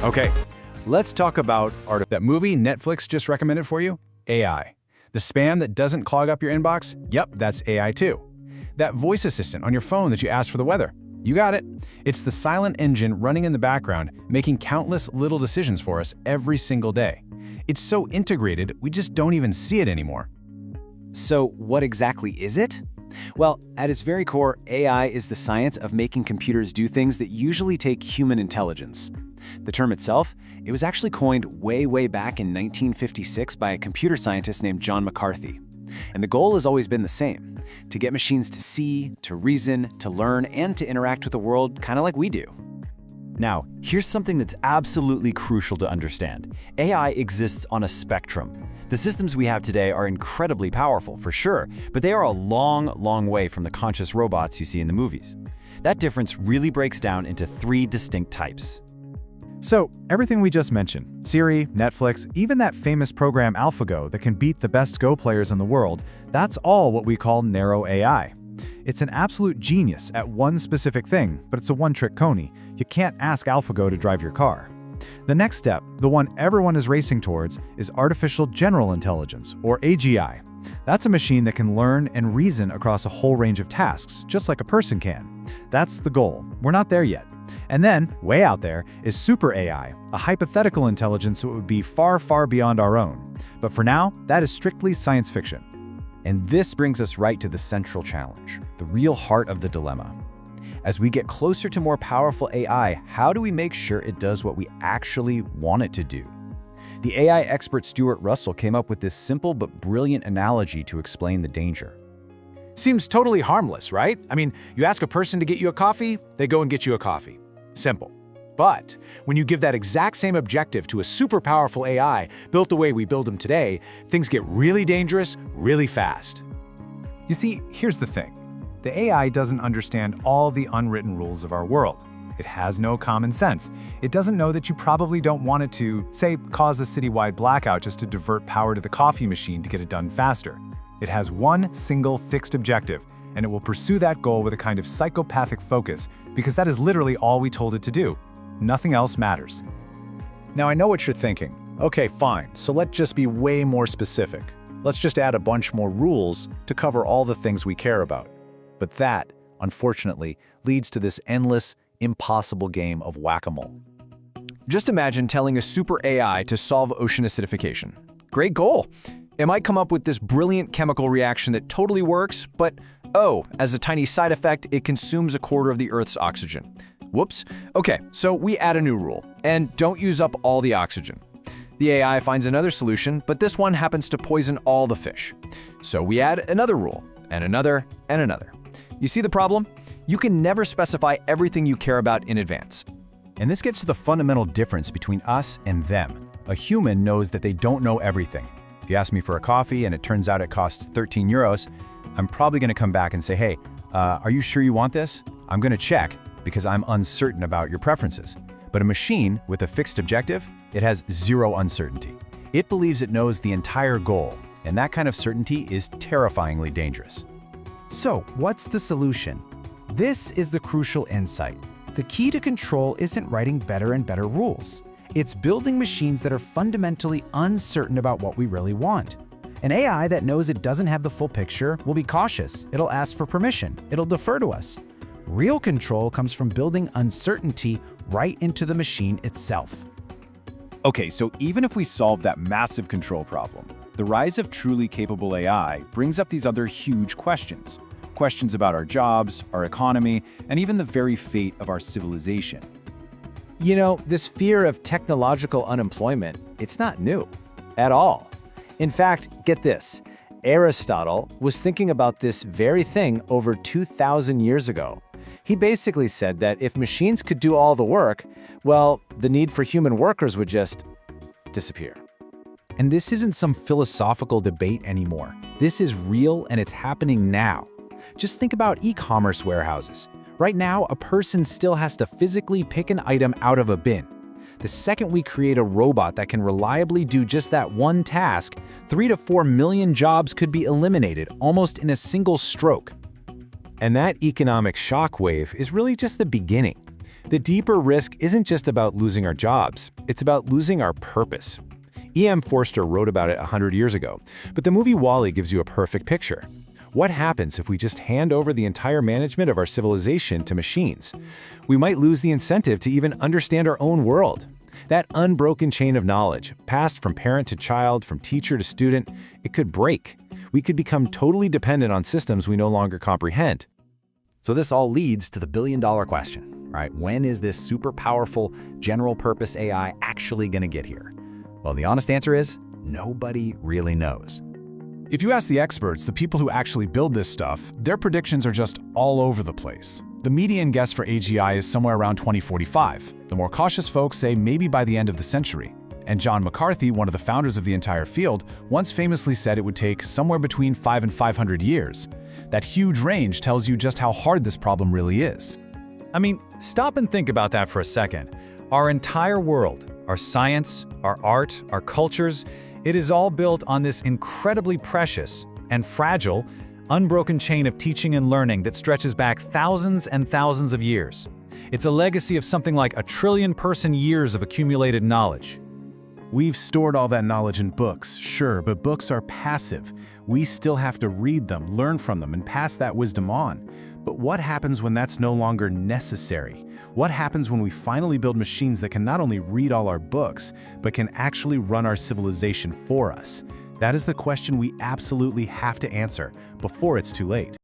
Okay, let's talk about that movie Netflix just recommended for you, AI. The spam that doesn't clog up your inbox? Yep, that's AI too. That voice assistant on your phone that you asked for the weather? You got it. It's the silent engine running in the background, making countless little decisions for us every single day. It's so integrated, we just don't even see it anymore. So what exactly is it? Well, at its very core, AI is the science of making computers do things that usually take human intelligence. The term itself, it was actually coined way back in 1956 by a computer scientist named John McCarthy. And the goal has always been the same, to get machines to see, to reason, to learn, and to interact with the world kind of like we do. Now, here's something that's absolutely crucial to understand. AI exists on a spectrum. The systems we have today are incredibly powerful, for sure, but they are a long way from the conscious robots you see in the movies. That difference really breaks down into 3 distinct types. So, everything we just mentioned, Siri, Netflix, even that famous program AlphaGo that can beat the best Go players in the world, that's all what we call narrow AI. It's an absolute genius at one specific thing, but it's a one-trick pony. You can't ask AlphaGo to drive your car. The next step, the one everyone is racing towards, is artificial general intelligence, or AGI. That's a machine that can learn and reason across a whole range of tasks, just like a person can. That's the goal. We're not there yet. And then, way out there, is super AI, a hypothetical intelligence that would be far beyond our own. But for now, that is strictly science fiction. And this brings us right to the central challenge, the real heart of the dilemma. As we get closer to more powerful AI, how do we make sure it does what we actually want it to do? The AI expert Stuart Russell came up with this simple but brilliant analogy to explain the danger. Seems totally harmless, right? I mean, you ask a person to get you a coffee, they go and get you a coffee. Simple. But when you give that exact same objective to a super powerful AI built the way we build them today, things get really dangerous really fast. You see, here's the thing. The AI doesn't understand all the unwritten rules of our world. It has no common sense. It doesn't know that you probably don't want it to, say, cause a citywide blackout just to divert power to the coffee machine to get it done faster. It has one single fixed objective, and it will pursue that goal with a kind of psychopathic focus, because that is literally all we told it to do. Nothing else matters. Now I know what you're thinking. Okay, fine, so let's just be way more specific. Let's just add a bunch more rules to cover all the things we care about. But that, unfortunately, leads to this endless, impossible game of whack-a-mole. Just imagine telling a super AI to solve ocean acidification. Great goal. It might come up with this brilliant chemical reaction that totally works, but oh, as a tiny side effect, it consumes a quarter of the Earth's oxygen. Whoops. Okay, so we add a new rule, and don't use up all the oxygen. The AI finds another solution, but this one happens to poison all the fish. So we add another rule, and another, and another. You see the problem? You can never specify everything you care about in advance. And this gets to the fundamental difference between us and them. A human knows that they don't know everything. If you ask me for a coffee and it turns out it costs 13 euros, I'm probably going to come back and say, hey, are you sure you want this? I'm going to check because I'm uncertain about your preferences. But a machine with a fixed objective, it has zero uncertainty. It believes it knows the entire goal, and that kind of certainty is terrifyingly dangerous. So, what's the solution? This is the crucial insight. The key to control isn't writing better and better rules. It's building machines that are fundamentally uncertain about what we really want. An AI that knows it doesn't have the full picture will be cautious. It'll ask for permission. It'll defer to us. Real control comes from building uncertainty right into the machine itself. Okay, so even if we solve that massive control problem, the rise of truly capable AI brings up these other huge questions. Questions about our jobs, our economy, and even the very fate of our civilization. You know, this fear of technological unemployment, it's not new at all. In fact, get this, Aristotle was thinking about this very thing over 2,000 years ago. He basically said that if machines could do all the work, well, the need for human workers would just disappear. And this isn't some philosophical debate anymore. This is real and it's happening now. Just think about e-commerce warehouses. Right now, a person still has to physically pick an item out of a bin. The second we create a robot that can reliably do just that one task, 3 to 4 million jobs could be eliminated almost in a single stroke. And that economic shockwave is really just the beginning. The deeper risk isn't just about losing our jobs, it's about losing our purpose. E.M. Forster wrote about it 100 years ago, but the movie WALL-E gives you a perfect picture. What happens if we just hand over the entire management of our civilization to machines? We might lose the incentive to even understand our own world. That unbroken chain of knowledge, passed from parent to child, from teacher to student, it could break. We could become totally dependent on systems we no longer comprehend. So this all leads to the billion-dollar question, right? When is this super powerful, general-purpose AI actually going to get here? Well, the honest answer is, nobody really knows. If you ask the experts, the people who actually build this stuff, their predictions are just all over the place. The median guess for AGI is somewhere around 2045. The more cautious folks say maybe by the end of the century. And John McCarthy, one of the founders of the entire field, once famously said it would take somewhere between 5 and 500 years. That huge range tells you just how hard this problem really is. I mean, stop and think about that for a second. Our entire world, our science, our art, our cultures, it is all built on this incredibly precious and fragile, unbroken chain of teaching and learning that stretches back thousands and thousands of years. It's a legacy of something like 1 trillion person-years of accumulated knowledge. We've stored all that knowledge in books, sure, but books are passive. We still have to read them, learn from them, and pass that wisdom on. But what happens when that's no longer necessary? What happens when we finally build machines that can not only read all our books, but can actually run our civilization for us? That is the question we absolutely have to answer before it's too late.